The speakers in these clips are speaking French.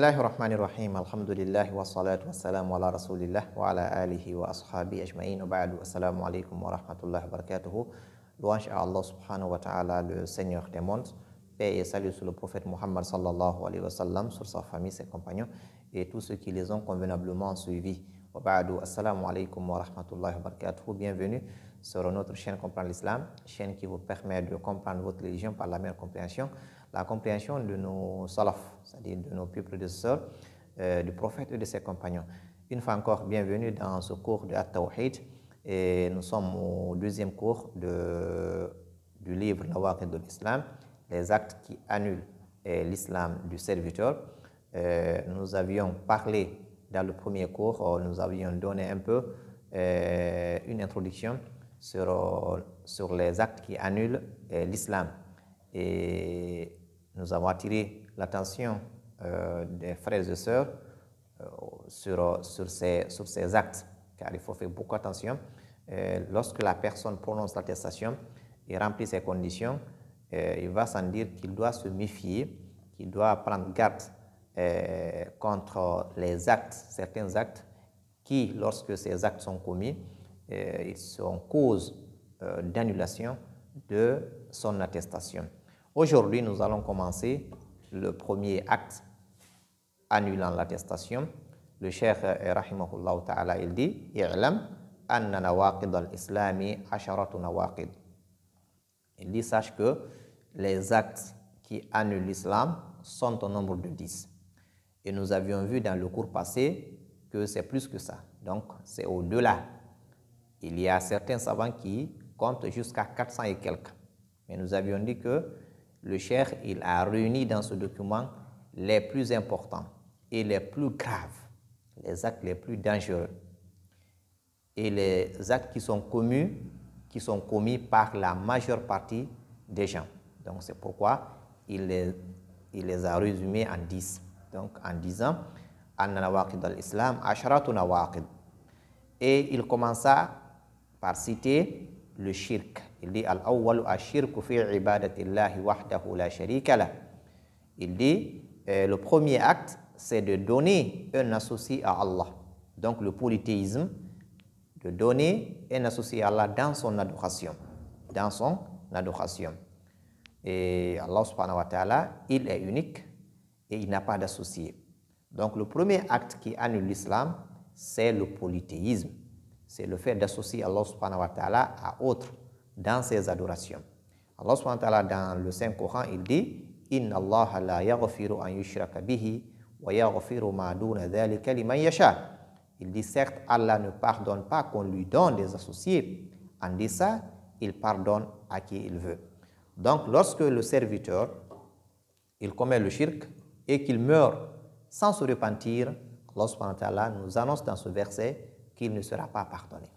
Bismillahirrahmanirrahim. Alhamdulillah wa salatu wa salamu ala rasulillah wa ala alihi wa ashabi ajma'in. Assalamu alaikum wa rahmatullahi wa barakatuhu. Louange à Allah subhanahu wa ta'ala, le Seigneur des mondes. Paix et salut sur le prophète Muhammad sallallahu alayhi wa sallam, sur sa famille, ses compagnons et tous ceux qui les ont convenablement suivis. Assalamu alaikum wa rahmatullahi wa barakatuhu. Bienvenue sur notre chaîne Comprendre l'Islam, chaîne qui vous permet de comprendre votre religion par la meilleure compréhension, la compréhension de nos salaf, c'est-à-dire de nos plus prédécesseurs, du prophète et de ses compagnons. Une fois encore, bienvenue dans ce cours de At-Tawhid. Et nous sommes au deuxième cours du livre Nawaqid de l'Islam, les actes qui annulent l'islam du serviteur. Nous avions parlé dans le premier cours, nous avions donné un peu une introduction sur les actes qui annulent l'islam. Et nous avons attiré l'attention des frères et sœurs sur ces actes, car il faut faire beaucoup attention. Lorsque la personne prononce l'attestation et remplit ces conditions, il va sans dire qu'il doit se méfier, qu'il doit prendre garde contre les actes, certains actes qui, lorsque ces actes sont commis, ils sont cause d'annulation de son attestation. Aujourd'hui, nous allons commencer le premier acte annulant l'attestation. Le cheikh rahimahullah ta'ala, il dit: I'lam anna nawaqid al-islami asharatu nawaqid. Il dit: sache que les actes qui annulent l'islam sont au nombre de 10. Et nous avions vu dans le cours passé que c'est plus que ça. Donc, c'est au-delà. Il y a certains savants qui comptent jusqu'à 400 et quelques. Mais nous avions dit que le cheikh, il a réuni dans ce document les plus importants et les plus graves, les actes les plus dangereux et les actes qui sont commis par la majeure partie des gens. Donc, c'est pourquoi il les a résumés en 10. Donc, en disant Anna nawaqid al-Islam asharatu nawaqid. Et il commença par citer le shirk. Il dit Al-awwalu ash-shirku fi ibadatillahi wahdahu la sharika lah. Il dit le premier acte, c'est de donner un associé à Allah. Donc, le polythéisme, de donner un associé à Allah dans son adoration. Dans son adoration. Et Allah subhanahu wa ta'ala, il est unique et il n'a pas d'associé. Donc, le premier acte qui annule l'islam, c'est le polythéisme. C'est le fait d'associer Allah subhanahu wa ta'ala à autre dans ses adorations. Allah subhanahu wa ta'ala, dans le Saint-Coran, il dit Inna Allah la yaghfiru an yushraka bihi wa yaghfiru ma duna dhalika liman yasha. Il dit certes, Allah ne pardonne pas qu'on lui donne des associés. En dit ça, il pardonne à qui il veut. Donc, lorsque le serviteur, il commet le shirk et qu'il meurt sans se repentir, Allah subhanahu wa ta'ala nous annonce dans ce verset qu'il ne sera pas pardonné.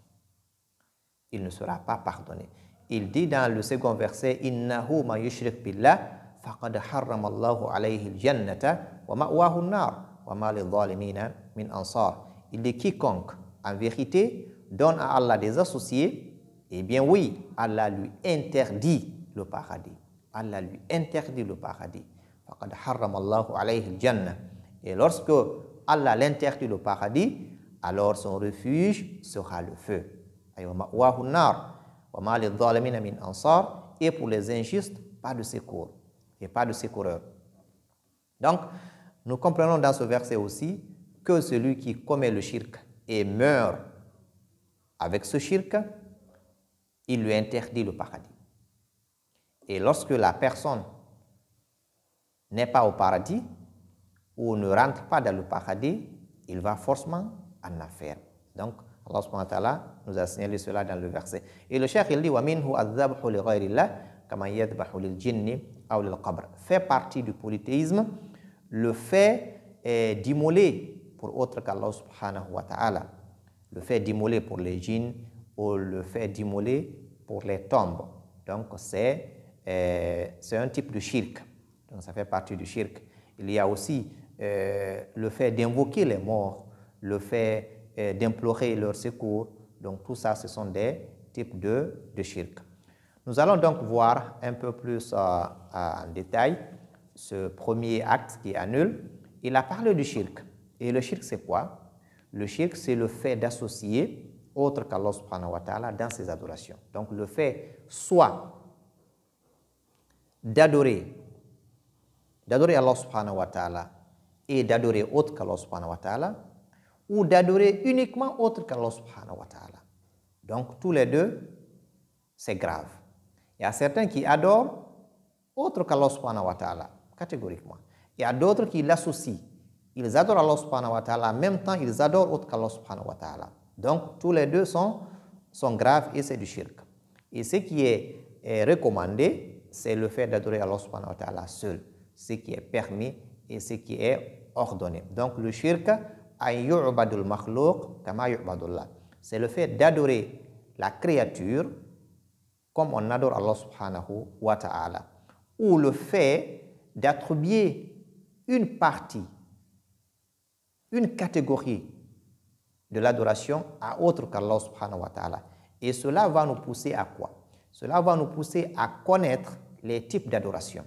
Il ne sera pas pardonné. Il dit dans le second verset Innahu ma yushrik billah faqad harrama Allahu alayhi al-jannata wa ma'wahu an-nar wa ma lidh-dhalimina min ansar. Il dit quiconque en vérité donne à Allah des associés, eh bien oui, Allah lui interdit le paradis. Allah lui interdit le paradis. Faqad harrama Allahu alayhi al-jannah. Et lorsque Allah l'interdit le paradis, alors son refuge sera le feu. Et pour les injustes, pas de secours et pas de secoureur. Donc, nous comprenons dans ce verset aussi que celui qui commet le shirk et meurt avec ce shirk, il lui interdit le paradis. Et lorsque la personne n'est pas au paradis ou ne rentre pas dans le paradis, il va forcément en affaire. Donc, Allah subhanahu wa ta'ala nous a signalé cela dans le verset. Et le cheikh, il dit وَمِنْهُ الذَّبْحُ لِغَيْرِ اللَّهِ كَمَا يَذْبَحُ لِلْجِنِّ أَوْ لِلْقَبْرِ. Fait partie du polythéisme le fait d'immoler pour autre qu'Allah subhanahu wa ta'ala. Le fait d'immoler pour les djinns ou le fait d'immoler pour les tombes. Donc, c'est un type de shirk. Donc, ça fait partie du shirk. Il y a aussi le fait d'invoquer les morts, le fait d'implorer leur secours. Donc, tout ça, ce sont des types de shirk. Nous allons donc voir un peu plus en détail ce premier acte qui annule il a parlé du shirk. Et le shirk, c'est quoi? Le shirk, c'est le fait d'associer autre qu'Allah subhanahu wa ta'ala dans ses adorations. Donc, le fait soit d'adorer Allah subhanahu wa ta'ala et d'adorer autre qu'Allah subhanahu wa ta'ala, ou d'adorer uniquement autre qu'Allah subhanahu wa ta'ala. Donc, tous les deux, c'est grave. Il y a certains qui adorent autre qu'Allah subhanahu wa ta'ala, catégoriquement. Il y a d'autres qui l'associent. Ils adorent Allah subhanahu wa ta'ala, en même temps, ils adorent autre qu'Allah subhanahu wa ta'ala. Donc, tous les deux sont graves et c'est du shirk. Et ce qui est recommandé, c'est le fait d'adorer Allah subhanahu wa ta'ala seul, ce qui est permis et ce qui est ordonné. Donc, le shirk, c'est le fait d'adorer la créature comme on adore Allah subhanahu wa ta'ala, ou le fait d'attribuer une partie, une catégorie de l'adoration à autre qu'Allah subhanahu wa ta'ala. Et cela va nous pousser à quoi? Cela va nous pousser à connaître les types d'adoration,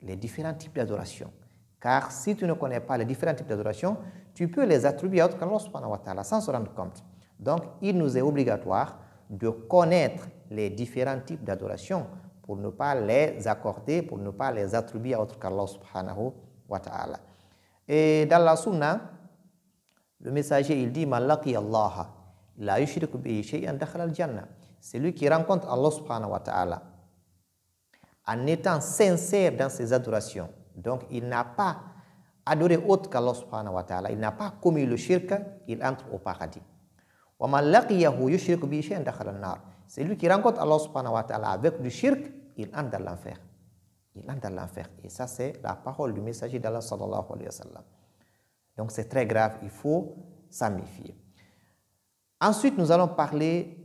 les différents types d'adoration. Car si tu ne connais pas les différents types d'adoration, tu peux les attribuer à autre qu'Allah subhanahu wa ta'ala sans se rendre compte. Donc, il nous est obligatoire de connaître les différents types d'adoration pour ne pas les accorder, pour ne pas les attribuer à autre qu'Allah subhanahu wa ta'ala. Et dans la sunna, le messager, il dit « Man laqi Allah, la yushriku bihi shay'an dakhala al-jannah » C'est lui qui rencontre Allah subhanahu wa ta'ala en étant sincère dans ses adorations. Donc, il n'a pas adoré autre qu'Allah subhanahu wa ta'ala, il n'a pas commis le shirk, il entre au paradis. « Wa man laqiyahu yushriku bihi shay'an dakhala an-nar » C'est lui qui rencontre Allah subhanahu wa ta'ala avec du shirk, il entre dans l'enfer. Il entre dans l'enfer. Et ça, c'est la parole du messager d'Allah sallallahu alayhi wa sallam. Donc, c'est très grave, il faut s'en méfier. Ensuite, nous allons parler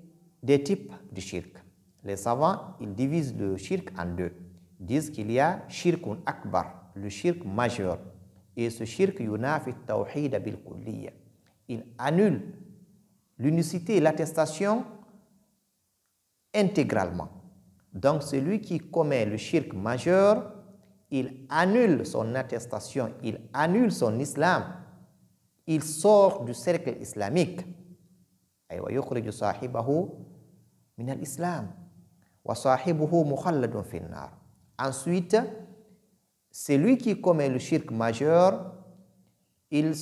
des types de shirk. Les savants, ils divisent le shirk en deux. Ils disent qu'il y a shirkun akbar, le shirk majeur. Et ce shirk yunafi tawhid bil kulliya. Il annule l'unicité et l'attestation intégralement. Donc, celui qui commet le shirk majeur, il annule son attestation, il annule son islam, il sort du cercle islamique. Ensuite, celui qui commet le shirk majeur, il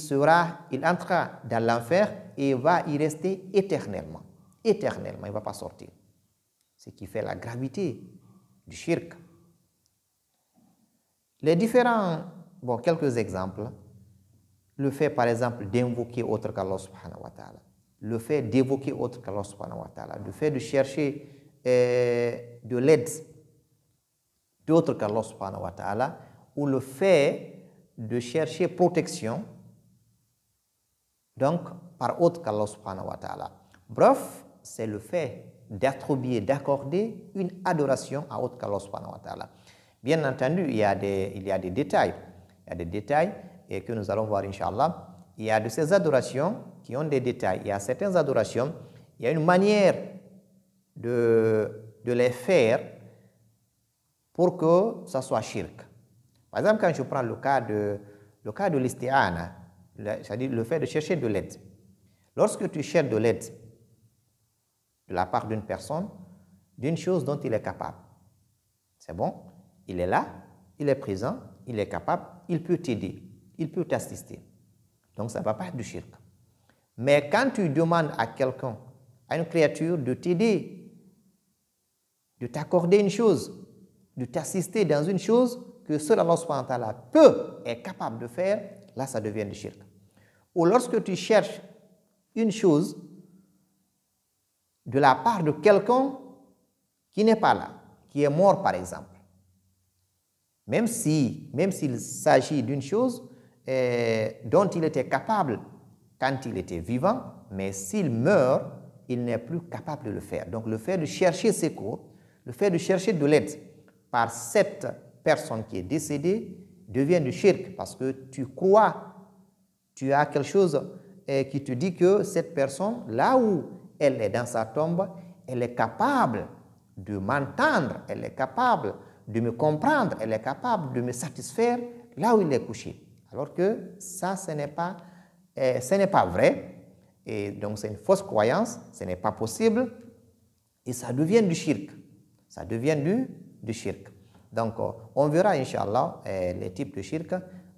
entrera dans l'enfer et va y rester éternellement. Éternellement, il ne va pas sortir. Ce qui fait la gravité du shirk. Les différents, quelques exemples. Le fait, par exemple, d'invoquer autre qu'Allah subhanahu wa ta'ala. Le fait d'évoquer autre qu'Allah subhanahu wa ta'ala. Le fait de chercher de l'aide d'autre qu'Allah subhanahu wa ta'ala. Ou le fait de chercher protection, donc, par autre qu'Allah subhanahu wa ta'ala. Bref, c'est le fait d'attribuer, d'accorder une adoration à autre qu'Allah subhanahu wa ta'ala. Bien entendu, il y a des détails. Il y a des détails et que nous allons voir, Inch'Allah. Il y a de ces adorations qui ont des détails. Il y a certaines adorations, il y a une manière de les faire pour que ça soit shirk. Par exemple, quand je prends le cas de l'isti'ana, c'est-à-dire le fait de chercher de l'aide. Lorsque tu cherches de l'aide de la part d'une personne, d'une chose dont il est capable, c'est bon, il est là, il est présent, il est capable, il peut t'aider, il peut t'assister. Donc, ça ne va pas être du shirk. Mais quand tu demandes à quelqu'un, à une créature de t'aider, de t'accorder une chose, de t'assister dans une chose que seul Allah subhanahu wa ta'ala est capable de faire, là, ça devient du shirk. Ou lorsque tu cherches une chose de la part de quelqu'un qui n'est pas là, qui est mort par exemple, même s'il s'agit d'une chose dont il était capable quand il était vivant, mais s'il meurt, il n'est plus capable de le faire. Donc le fait de chercher secours, le fait de chercher de l'aide par cette personne qui est décédée devient du shirk parce que tu crois, tu as quelque chose qui te dit que cette personne, là où elle est dans sa tombe, elle est capable de m'entendre, elle est capable de me comprendre, elle est capable de me satisfaire là où il est couché. Alors que ça, ce n'est pas vrai. Et donc, c'est une fausse croyance, ce n'est pas possible. Et ça devient du shirk. Ça devient du shirk. Donc, on verra, Inch'Allah, les types de shirk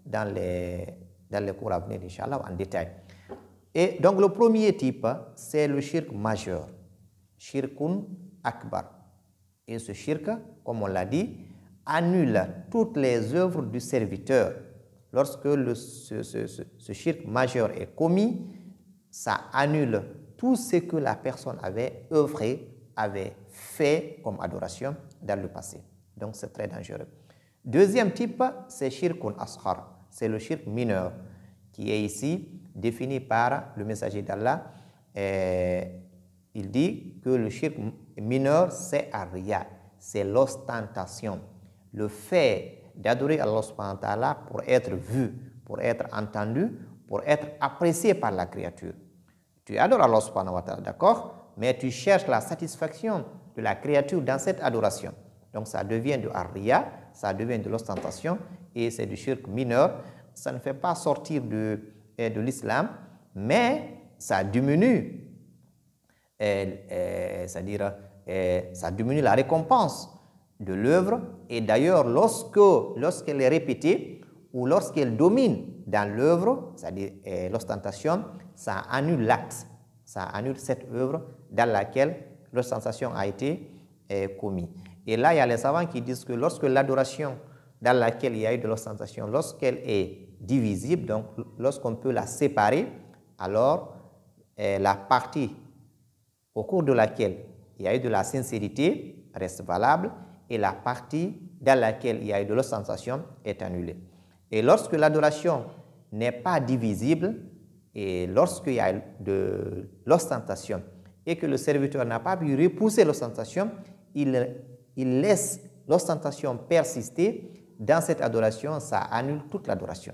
dans les cours à venir, Inch'Allah, en détail. Et donc, le premier type, c'est le shirk majeur. Shirkun akbar. Et ce shirk, comme on l'a dit, annule toutes les œuvres du serviteur. Lorsque ce shirk majeur est commis, ça annule tout ce que la personne avait œuvré, avait fait comme adoration dans le passé. Donc, c'est très dangereux. Deuxième type, c'est shirkun ashar. C'est le shirk mineur qui est ici défini par le messager d'Allah. Il dit que le shirk mineur, c'est ar-riya, c'est l'ostentation. Le fait d'adorer Allah subhanahu wa ta'ala pour être vu, pour être entendu, pour être apprécié par la créature. Tu adores Allah subhanahu wa ta'ala, d'accord? Mais tu cherches la satisfaction de la créature dans cette adoration. Donc ça devient de ar-riya, ça devient de l'ostentation et c'est du shirk mineur. Ça ne fait pas sortir de l'islam, mais ça diminue, c'est-à-dire ça diminue la récompense de l'œuvre. Et d'ailleurs, lorsqu'elle est répétée ou lorsqu'elle domine dans l'œuvre, c'est-à-dire l'ostentation, ça annule l'acte, ça annule cette œuvre dans laquelle l'ostentation a été commise. Et là, il y a les savants qui disent que lorsque l'adoration dans laquelle il y a eu de l'ostentation, lorsqu'elle est divisible, donc lorsqu'on peut la séparer, alors la partie au cours de laquelle il y a eu de la sincérité reste valable et la partie dans laquelle il y a eu de l'ostentation est annulée. Et lorsque l'adoration n'est pas divisible et lorsqu'il y a de l'ostentation et que le serviteur n'a pas pu repousser l'ostentation, il laisse l'ostentation persister. Dans cette adoration, ça annule toute l'adoration.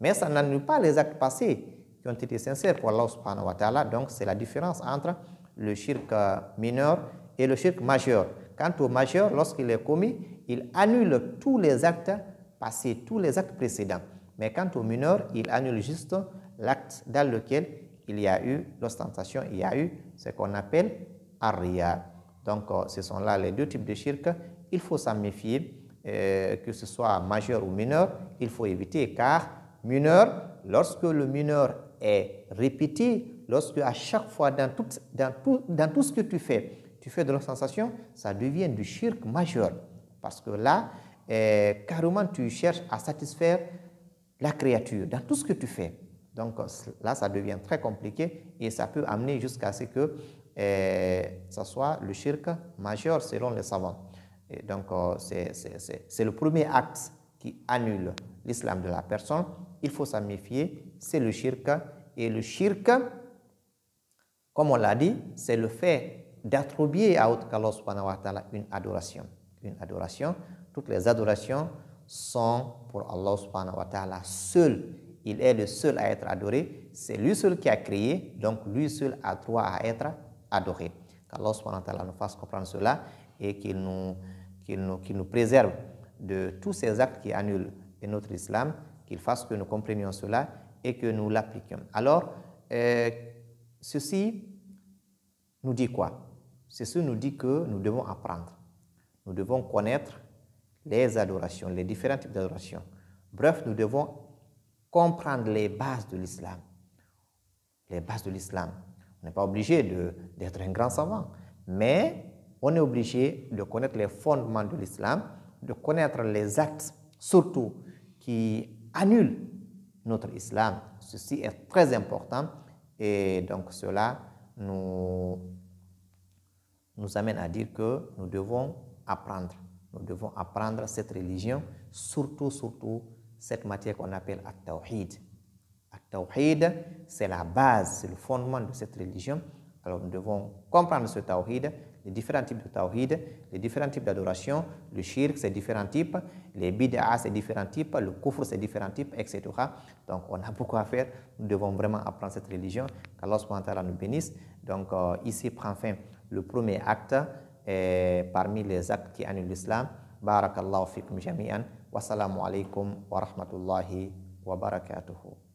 Mais ça n'annule pas les actes passés qui ont été sincères pour Allah subhanahu wa ta'ala. Donc, c'est la différence entre le shirk mineur et le shirk majeur. Quant au majeur, lorsqu'il est commis, il annule tous les actes passés, tous les actes précédents. Mais quant au mineur, il annule juste l'acte dans lequel il y a eu l'ostentation, il y a eu ce qu'on appelle ar-riya. Donc, ce sont là les deux types de shirk. Il faut s'en méfier. Que ce soit majeur ou mineur, il faut éviter car mineur, lorsque le mineur est répété, lorsque à chaque fois dans tout ce que tu fais de l'ostentation, ça devient du shirk majeur parce que là, carrément tu cherches à satisfaire la créature dans tout ce que tu fais. Donc là, ça devient très compliqué et ça peut amener jusqu'à ce que ça soit le shirk majeur selon les savants. Et donc, c'est le premier acte qui annule l'islam de la personne. Il faut s'en méfier, c'est le shirk. Et le shirk, comme on l'a dit, c'est le fait d'attribuer à autre qu'Allah subhanahu wa ta'ala une adoration. Une adoration. Toutes les adorations sont pour Allah subhanahu wa ta'ala seul. Il est le seul à être adoré. C'est lui seul qui a créé, donc lui seul a droit à être adoré. Qu'Allah subhanahu wa ta'ala nous fasse comprendre cela et qu'il nous préserve de tous ces actes qui annulent notre islam, qu'il fasse que nous comprenions cela et que nous l'appliquions. Alors, ceci nous dit quoi? Ceci nous dit que nous devons apprendre. Nous devons connaître les adorations, les différents types d'adorations. Bref, nous devons comprendre les bases de l'islam. Les bases de l'islam. On n'est pas obligé d'être un grand savant, mais on est obligé de connaître les fondements de l'islam, de connaître les actes, surtout, qui annulent notre islam. Ceci est très important et donc cela nous amène à dire que nous devons apprendre. Nous devons apprendre cette religion, surtout cette matière qu'on appelle at-tawhid. At-tawhid, c'est la base, c'est le fondement de cette religion. Alors nous devons comprendre ce tawhid, les différents types de tawhid, les différents types d'adoration, le shirk, c'est différents types, les bid'a, c'est différents types, le kufr, c'est différents types, etc. Donc, on a beaucoup à faire. Nous devons vraiment apprendre cette religion. Qu'Allah subhanahu wa ta'ala nous bénisse. Donc, ici prend fin le premier acte parmi les actes qui annulent l'islam. Barakallahu fikum jami'an. Wassalamu alaikum wa rahmatullahi wa barakatuhu.